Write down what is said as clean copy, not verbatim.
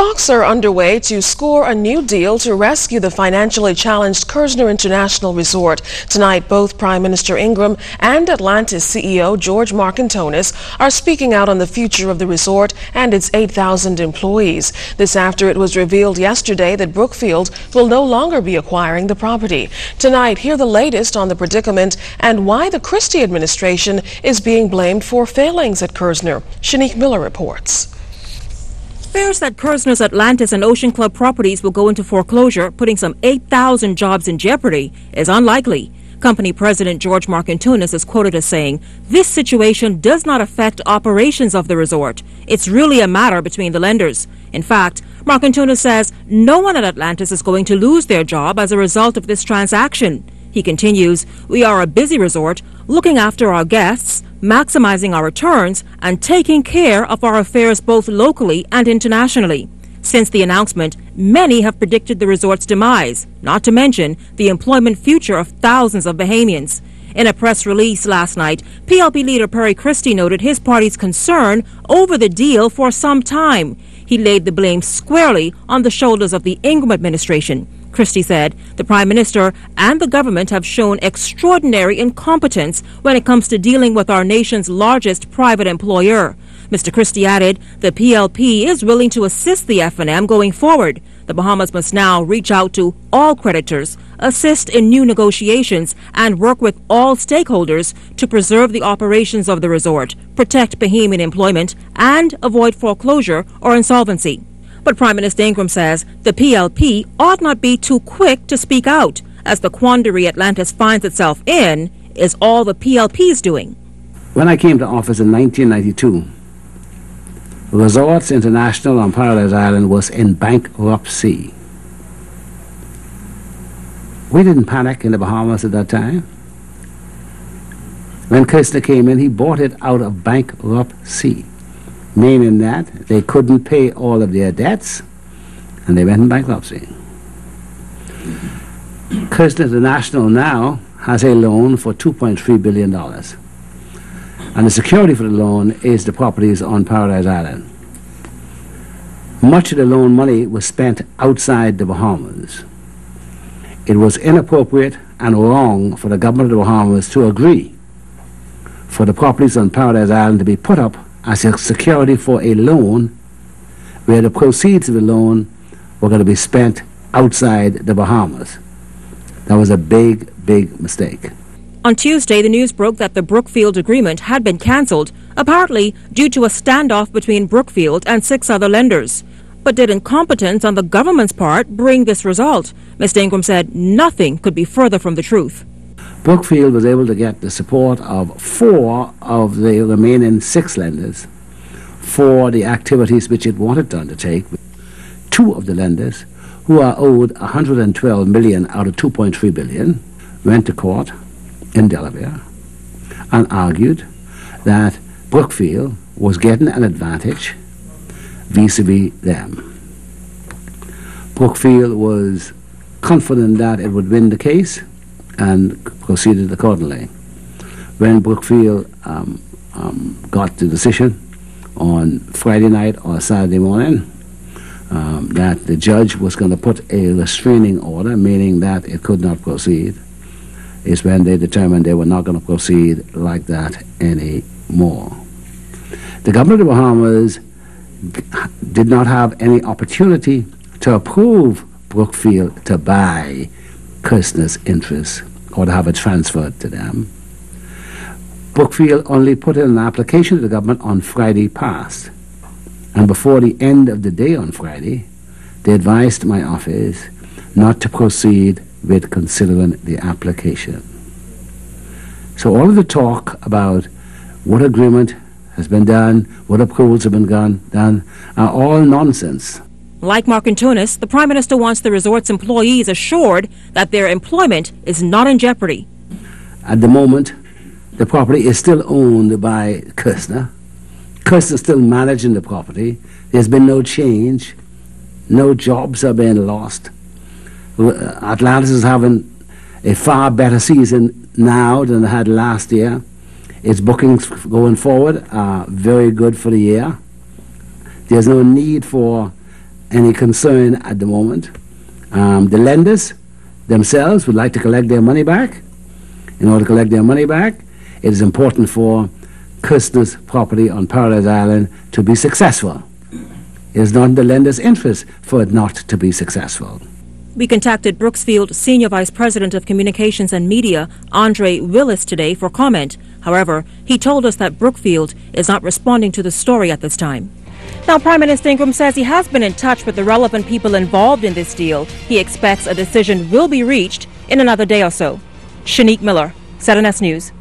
Talks are underway to score a new deal to rescue the financially challenged Kerzner International Resort. Tonight, both Prime Minister Ingram and Atlantis CEO George Markantonis are speaking out on the future of the resort and its 8,000 employees. This after it was revealed yesterday that Brookfield will no longer be acquiring the property. Tonight, hear the latest on the predicament and why the Christie administration is being blamed for failings at Kerzner. Shanique Miller reports. Fears that Kerzner's Atlantis and Ocean Club properties will go into foreclosure, putting some 8,000 jobs in jeopardy, is unlikely. Company President George Markantonis is quoted as saying, "This situation does not affect operations of the resort. It's really a matter between the lenders." In fact, Markantonis says no one at Atlantis is going to lose their job as a result of this transaction. He continues, "We are a busy resort, looking after our guests, maximizing our returns, and taking care of our affairs both locally and internationally." Since the announcement, many have predicted the resort's demise, not to mention the employment future of thousands of Bahamians. In a press release last night, PLP leader Perry Christie noted his party's concern over the deal for some time. He laid the blame squarely on the shoulders of the Ingram administration. Christie said the Prime Minister and the government have shown extraordinary incompetence when it comes to dealing with our nation's largest private employer. Mr. Christie added the PLP is willing to assist the F&M going forward. The Bahamas must now reach out to all creditors, assist in new negotiations, and work with all stakeholders to preserve the operations of the resort, protect Bahamian employment, and avoid foreclosure or insolvency. But Prime Minister Ingram says the PLP ought not be too quick to speak out, as the quandary Atlantis finds itself in is all the PLP is doing. When I came to office in 1992, Resorts International on Paradise Island was in bankruptcy. We didn't panic in the Bahamas at that time. When Kerzner came in, he bought it out of bankruptcy, meaning that they couldn't pay all of their debts, and they went in bankruptcy. Kerzner International now has a loan for $2.3 billion. And the security for the loan is the properties on Paradise Island. Much of the loan money was spent outside the Bahamas. It was inappropriate and wrong for the government of the Bahamas to agree for the properties on Paradise Island to be put up as a security for a loan where the proceeds of the loan were going to be spent outside the Bahamas. That was a big, big mistake. On Tuesday, the news broke that the Brookfield agreement had been cancelled, apparently due to a standoff between Brookfield and 6 other lenders. But did incompetence on the government's part bring this result? Mr. Ingram said nothing could be further from the truth. Brookfield was able to get the support of 4 of the remaining 6 lenders for the activities which it wanted to undertake. 2 of the lenders, who are owed $112 million out of $2.3 billion, went to court in Delaware and argued that Brookfield was getting an advantage vis-a-vis them. Brookfield was confident that it would win the case and proceeded accordingly. When Brookfield got the decision on Friday night or Saturday morning that the judge was going to put a restraining order, meaning that it could not proceed, is when they determined they were not going to proceed like that anymore. The government of the Bahamas did not have any opportunity to approve Brookfield to buy Kerzner's interests or to have it transferred to them. Brookfield only put in an application to the government on Friday past, and before the end of the day on Friday, they advised my office not to proceed with considering the application. So all of the talk about what agreement has been done, what approvals have been done, are all nonsense. Like Markantonis, the Prime Minister wants the resort's employees assured that their employment is not in jeopardy. At the moment, the property is still owned by Kerzner. Kerzner is still managing the property. There's been no change. No jobs are being lost. Atlantis is having a far better season now than it had last year. Its bookings going forward are very good for the year. There's no need for any concern at the moment. The lenders themselves would like to collect their money back. In order to collect their money back, it is important for Kirshner's property on Paradise Island to be successful. It is not in the lender's interest for it not to be successful. We contacted Brookfield Senior Vice President of Communications and Media, Andre Willis, today for comment. However, he told us that Brookfield is not responding to the story at this time. Now, Prime Minister Ingram says he has been in touch with the relevant people involved in this deal. He expects a decision will be reached in another day or so. Shanique Miller, 7S News.